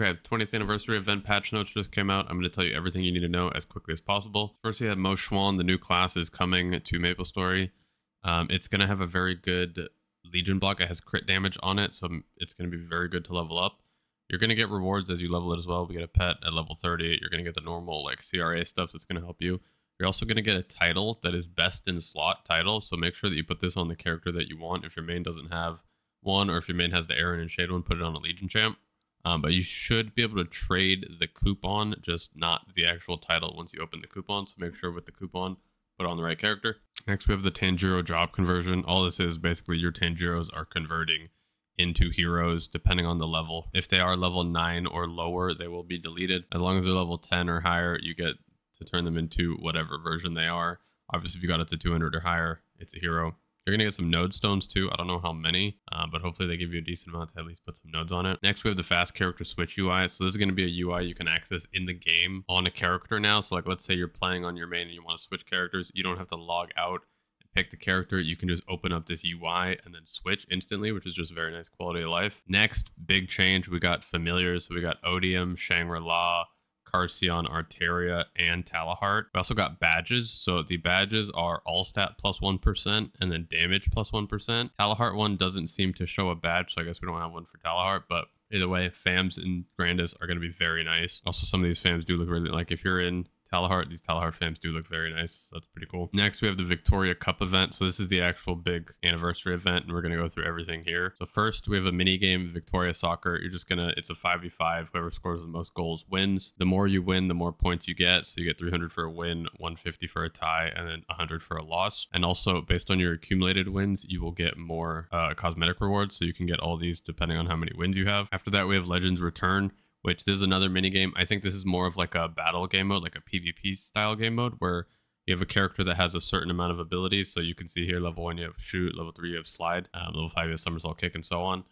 Okay, 20th anniversary event patch notes just came out. I'm going to tell you everything you need to know as quickly as possible. First, you have Mo Xuan. The new class is coming to Maplestory. It's going to have a very good Legion block. It has crit damage on it, so it's going to be very good to level up. You're going to get rewards as you level it as well. We get a pet at level 30. You're going to get the normal like CRA stuff that's going to help you. You're also going to get a title that is best in slot title. So make sure that you put this on the character that you want. If your main doesn't have one, or if your main has the Aaron and Shade one, put it on a Legion champ. But you should be able to trade the coupon, just not the actual title once you open the coupon. So make sure with the coupon, put on the right character. Next, we have the Tanjiro job conversion. All this is basically your Tanjiros are converting into heroes depending on the level. If they are level 9 or lower, they will be deleted. As long as they're level 10 or higher, you get to turn them into whatever version they are. Obviously, if you got it to 200 or higher, it's a hero. You're going to get some node stones too. I don't know how many, but hopefully they give you a decent amount to at least put some nodes on it. Next, we have the fast character switch UI. So this is going to be a UI you can access in the game on a character now. So like, let's say you're playing on your main and you want to switch characters. You don't have to log out and pick the character. You can just open up this UI and then switch instantly, which is just very nice quality of life. Next, big change. We got familiars. So we got Odium, Shangri-La, Carcion, Arteria, and Talahart. We also got badges. So the badges are all stat plus 1% and then damage plus 1%. Talahart one doesn't seem to show a badge, so I guess we don't have one for Talahart, but either way, FAMs and Grandis are going to be very nice. Also, some of these FAMs do look really, like if you're in Talahart, these Talahart FAMs do look very nice. So that's pretty cool. Next, we have the Victoria Cup event. So this is the actual big anniversary event, and we're going to go through everything here. So first, we have a mini game, Victoria Soccer. You're just going to, it's a 5v5. Whoever scores the most goals wins. The more you win, the more points you get. So you get 300 for a win, 150 for a tie, and then 100 for a loss. And also, based on your accumulated wins, you will get more cosmetic rewards. So you can get all these depending on how many wins you have. After that, we have Legends Return, which this is another mini game. I think this is more of like a battle game mode, like a PvP style game mode, where you have a character that has a certain amount of abilities. So you can see here, level 1 you have shoot, level 3 you have slide, level 5 you have somersault kick, and so on.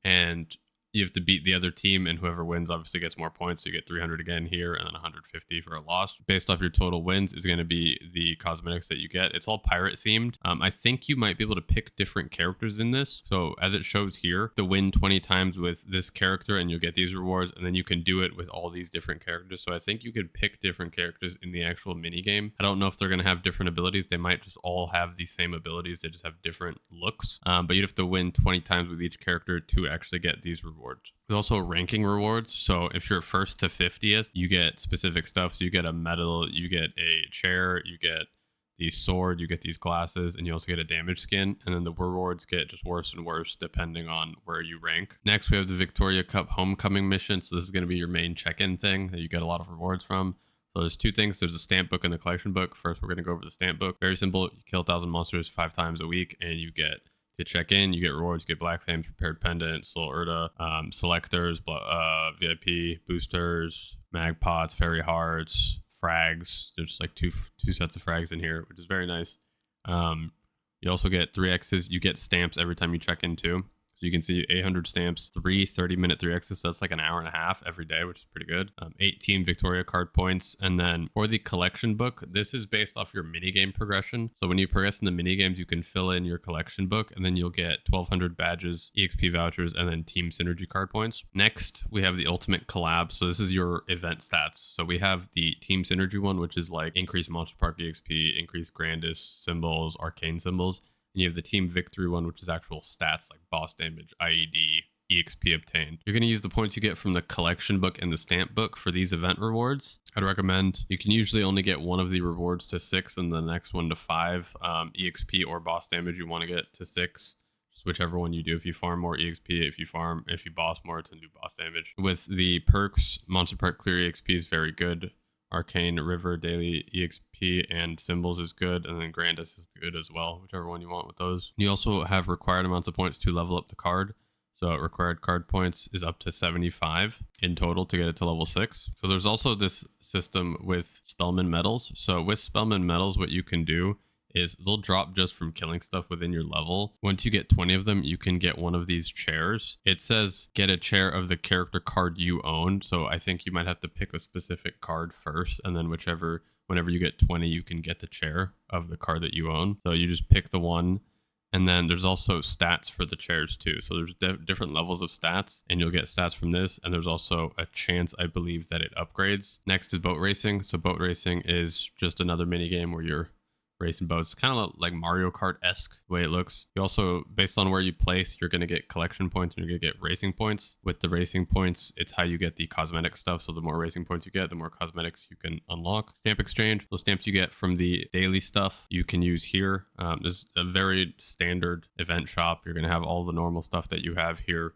And you have to beat the other team, and whoever wins obviously gets more points. So you get 300 again here, and then 150 for a loss. Based off your total wins is going to be the cosmetics that you get. It's all pirate themed. I think you might be able to pick different characters in this. So as it shows here, the win 20 times with this character, and you'll get these rewards, and then you can do it with all these different characters. So I think you could pick different characters in the actual mini game. I don't know if they're going to have different abilities. They might just all have the same abilities. They just have different looks. But you'd have to win 20 times with each character to actually get these rewards. There's also ranking rewards. So if you're first to 50th, you get specific stuff. So you get a medal, you get a chair, you get the sword, you get these glasses, and you also get a damage skin. And then the rewards get just worse and worse depending on where you rank. Next, we have the Victoria Cup Homecoming mission. So this is going to be your main check-in thing that you get a lot of rewards from. So there's two things. There's a stamp book and the collection book. First, we're going to go over the stamp book. Very simple. You kill 1,000 monsters 5 times a week, and you get to check in, you get rewards, you get Black Flames, Prepared Pendant, Soul Urta, Selectors, VIP, Boosters, Mag Pots, Fairy Hearts, Frags. There's like two sets of frags in here, which is very nice. You also get 3Xs. You get stamps every time you check in too. So you can see 800 stamps, 3 30-minute 3Xs. So that's like an hour and a half every day, which is pretty good. 18 Victoria card points. And then for the collection book, this is based off your minigame progression. So when you progress in the minigames, you can fill in your collection book, and then you'll get 1,200 badges, EXP vouchers, and then team synergy card points. Next, we have the ultimate collab. So this is your event stats. So we have the team synergy one, which is like increased Monster Park EXP, increased Grandis symbols, arcane symbols. And you have the team victory one, which is actual stats like boss damage, IED, EXP obtained. You're going to use the points you get from the collection book and the stamp book for these event rewards. I'd recommend, you can usually only get one of the rewards to 6 and the next one to 5. EXP or boss damage you want to get to 6. Just whichever one you do. If you farm more EXP, if you boss more, it's going to do boss damage. With the perks, Monster Park Clear EXP is very good. Arcane River Daily EXP and Symbols is good, and then Grandis is good as well, whichever one you want with those. You also have required amounts of points to level up the card. So required card points is up to 75 in total to get it to level 6. So there's also this system with Spellman medals. So with Spellman medals, what you can do is they'll drop just from killing stuff within your level. Once you get 20 of them, you can get one of these chairs. It says get a chair of the character card you own. So I think you might have to pick a specific card first, and then whenever you get 20, you can get the chair of the card that you own. So you just pick the one, And then there's also stats for the chairs too. So there's different levels of stats, and you'll get stats from this. And there's also a chance, I believe, that it upgrades. Next is boat racing. So boat racing is just another mini game where you're racing boats, kind of like Mario Kart-esque the way it looks. You also, based on where you place, you're going to get collection points and you're going to get racing points. With the racing points, it's how you get the cosmetic stuff. So the more racing points you get, the more cosmetics you can unlock. Stamp exchange, those stamps you get from the daily stuff you can use here. There's a very standard event shop. You're going to have all the normal stuff that you have here.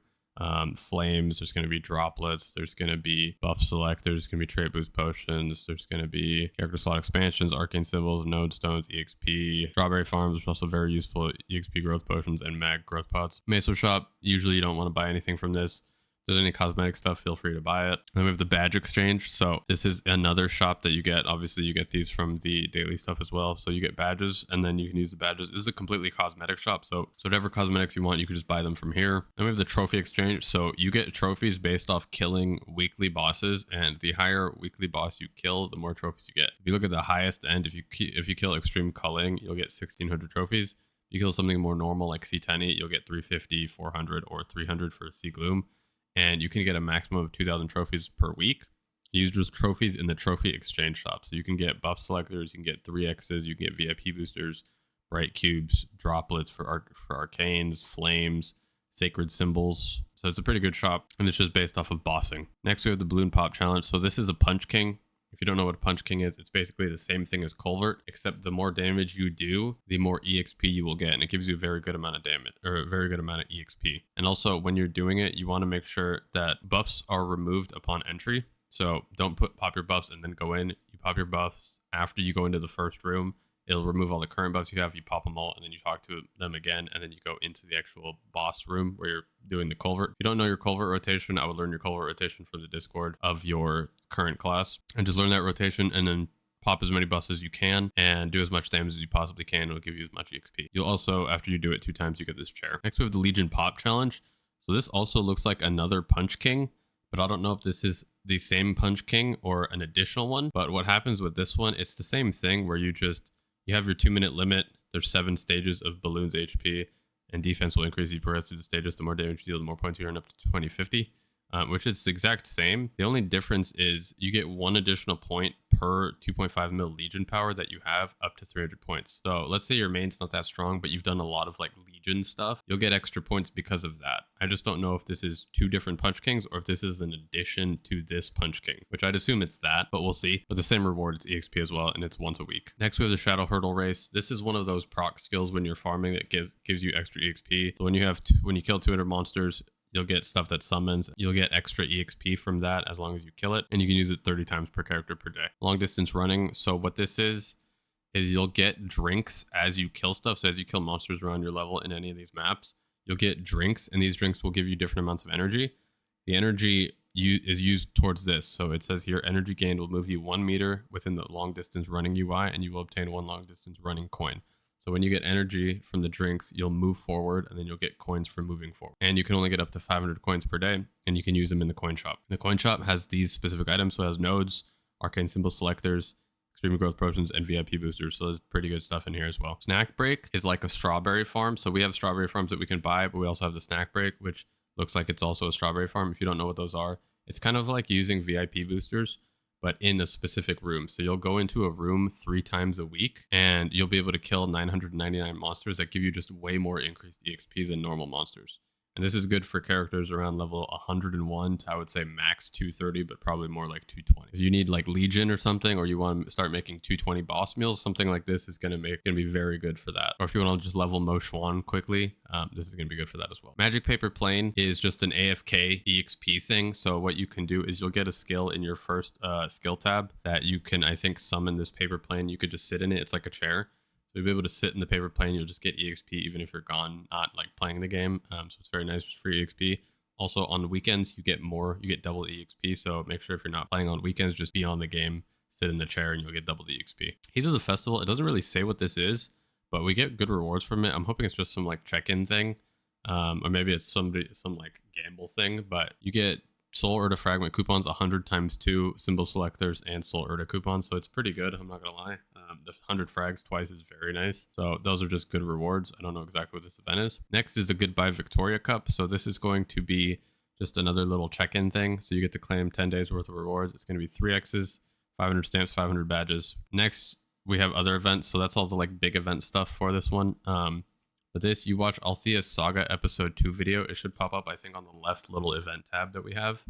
Flames, there's going to be droplets, there's going to be buff select, there's going to be trait boost potions, there's going to be character slot expansions, arcane symbols, node stones, exp, strawberry farms, which are also very useful, exp growth potions, and mag growth pots. Meso shop, usually you don't want to buy anything from this. If there's any cosmetic stuff, feel free to buy it. Then we have the badge exchange. So this is another shop that you get. Obviously, you get these from the daily stuff as well. So you get badges, and then you can use the badges. This is a completely cosmetic shop. So whatever cosmetics you want, you can just buy them from here. Then we have the trophy exchange. So you get trophies based off killing weekly bosses, and the higher weekly boss you kill, the more trophies you get. If you look at the highest end, if you kill extreme culling, you'll get 1,600 trophies. If you kill something more normal like C10, you'll get 350, 400, or 300 for Sea Gloom. And you can get a maximum of 2,000 trophies per week. You use those trophies in the trophy exchange shop. So you can get buff selectors, you can get 3Xs, you can get VIP boosters, bright cubes, droplets for arcanes, flames, sacred symbols. So it's a pretty good shop, and it's just based off of bossing. Next, we have the balloon pop challenge. So this is a punch king. If you don't know what Punch King is, it's basically the same thing as Culvert, except the more damage you do, the more EXP you will get. And it gives you a very good amount of damage, or a very good amount of EXP. And also, when you're doing it, you want to make sure that buffs are removed upon entry. So don't pop your buffs and then go in. You pop your buffs after you go into the first room. It'll remove all the current buffs you have. You pop them all, and then you talk to them again, and then you go into the actual boss room where you're doing the culvert. If you don't know your culvert rotation, I would learn your culvert rotation from the Discord of your current class, and just learn that rotation, and then pop as many buffs as you can and do as much damage as you possibly can. It'll give you as much EXP. You'll also, after you do it 2 times, you get this chair. Next, we have the Legion Pop Challenge. So this also looks like another Punch King, but I don't know if this is the same Punch King or an additional one. But what happens with this one, it's the same thing where you have your 2-minute limit. There's 7 stages of balloons HP, and defense will increase as you progress through the stages. The more damage you deal, the more points you earn, up to 2050, which is the exact same. The only difference is you get 1 additional point per 2.5 mil Legion power that you have, up to 300 points. So let's say your main's not that strong, but you've done a lot of like Legion stuff. You'll get extra points because of that. I just don't know if this is 2 different Punch Kings or if this is an addition to this Punch King, which I'd assume it's that, but we'll see. But the same reward, it's EXP as well, and it's once a week. Next, we have the Shadow Hurdle Race. This is one of those proc skills when you're farming that gives you extra EXP. So when you kill 200 monsters, you'll get stuff that summons. You'll get extra EXP from that as long as you kill it, and you can use it 30 times per character per day. Long distance running. So what this is you'll get drinks as you kill stuff. So as you kill monsters around your level in any of these maps, you'll get drinks, and these drinks will give you different amounts of energy. The energy is used towards this. So it says here, energy gained will move you 1 meter within the long distance running UI, and you will obtain 1 long distance running coin. So when you get energy from the drinks, you'll move forward, and then you'll get coins for moving forward. And you can only get up to 500 coins per day, and you can use them in the coin shop. The coin shop has these specific items. So it has nodes, arcane symbol selectors, extreme growth potions, and VIP boosters. So there's pretty good stuff in here as well. Snack break is like a strawberry farm. So we have strawberry farms that we can buy, but we also have the snack break, which looks like it's also a strawberry farm. If you don't know what those are, it's kind of like using VIP boosters, but in a specific room. So you'll go into a room 3 times a week, and you'll be able to kill 999 monsters that give you just way more increased EXP than normal monsters. And this is good for characters around level 101 to, I would say, max 230, but probably more like 220. If you need like Legion or something, or you want to start making 220 boss meals, something like this is gonna be very good for that. Or if you want to just level Mo Xuan quickly, this is gonna be good for that as well. Magic Paper Plane is just an AFK EXP thing. So what you can do is you'll get a skill in your first skill tab that you can, I think, summon this paper plane. You could just sit in it. It's like a chair. So you'll be able to sit in the paper plane. You'll just get EXP even if you're gone, not like playing the game. So it's very nice, just free EXP. Also on weekends, you get double EXP. So make sure if you're not playing on weekends, just be on the game, sit in the chair, and you'll get double the EXP. Heat of the Festival, it doesn't really say what this is, but we get good rewards from it. I'm hoping it's just some like check-in thing. Or maybe it's some like gamble thing, but you get Soul Urda Fragment coupons 100 times 2 symbol selectors and Soul Urda coupons. So it's pretty good. I'm not going to lie. The 100 frags twice is very nice. So those are just good rewards. I don't know exactly what this event is. Next is the Goodbye Victoria Cup. So this is going to be just another little check-in thing. So you get to claim 10 days worth of rewards. It's going to be 3 X's, 500 stamps, 500 badges. Next, we have other events. So that's all the like big event stuff for this one. But this, you watch Althea's Saga episode 2 video. It should pop up, I think, on the left little event tab that we have.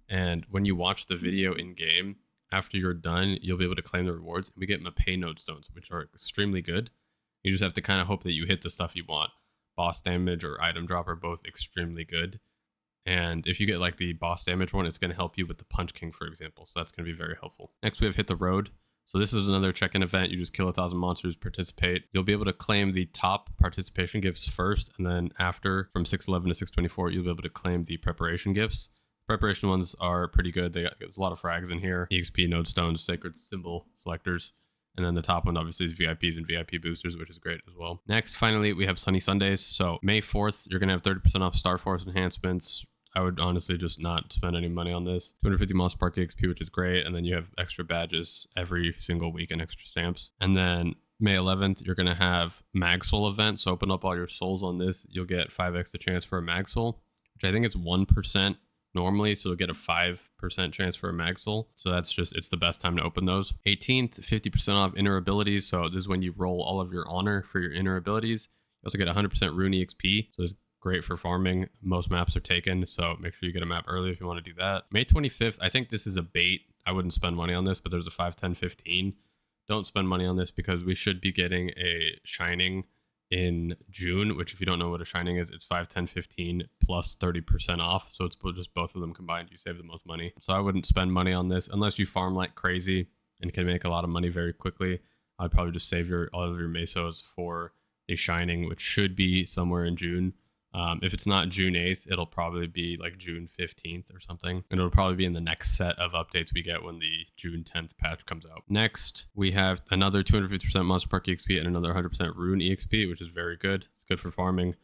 And when you watch the video in game, after you're done, you'll be able to claim the rewards. We get Mapei node stones, which are extremely good. You just have to kind of hope that you hit the stuff you want. Boss damage or item drop are both extremely good. And if you get like the boss damage one, it's going to help you with the Punch King, for example. So that's going to be very helpful. Next, we have Hit the Road. So this is another check-in event. You just kill 1,000 monsters, participate. You'll be able to claim the top participation gifts first, and then after, from 611 to 624, you'll be able to claim the preparation gifts. Preparation ones are pretty good. There's a lot of frags in here. EXP, node stones, sacred symbol selectors. And then the top one obviously is VIPs and VIP boosters, which is great as well. Next, finally, we have Sunny Sundays. So May 4th, you're going to have 30% off Star Force enhancements. I would honestly just not spend any money on this. 250 Monster Park XP, which is great. And then you have extra badges every single week and extra stamps. And then May 11th, you're going to have Mag Soul event. So open up all your souls on this. You'll get 5x the chance for a Mag Soul, which I think it's 1% normally. So you'll get a 5% chance for a Mag Soul. So that's just, it's the best time to open those. 18th, 50% off inner abilities. So this is when you roll all of your honor for your inner abilities. You also get 100% rune EXP. So it's great for farming. Most maps are taken, so make sure you get a map early if you want to do that. May 25th, I think this is a bait. I wouldn't spend money on this, but there's a 5, 10, 15. Don't spend money on this because we should be getting a Shining in June, which if you don't know what a Shining is, it's 5, 10, 15 plus 30% off. So it's just both of them combined. You save the most money. So I wouldn't spend money on this unless you farm like crazy and can make a lot of money very quickly. I'd probably just save all of your mesos for a Shining, which should be somewhere in June. If it's not June 8th, it'll probably be like June 15th or something. And it'll probably be in the next set of updates we get when the June 10th patch comes out. Next, we have another 250% Monster Park EXP and another 100% Rune EXP, which is very good. It's good for farming.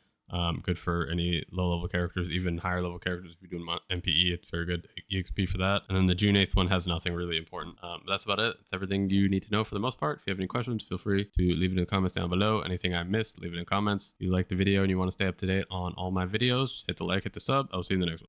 Good for any low-level characters, even higher-level characters. If you're doing MPE, it's very good EXP for that. And then the June 8th one has nothing really important. That's about it. That's everything you need to know for the most part. If you have any questions, feel free to leave it in the comments down below. Anything I missed, leave it in the comments. If you like the video and you want to stay up to date on all my videos, hit the like, hit the sub. I'll see you in the next one.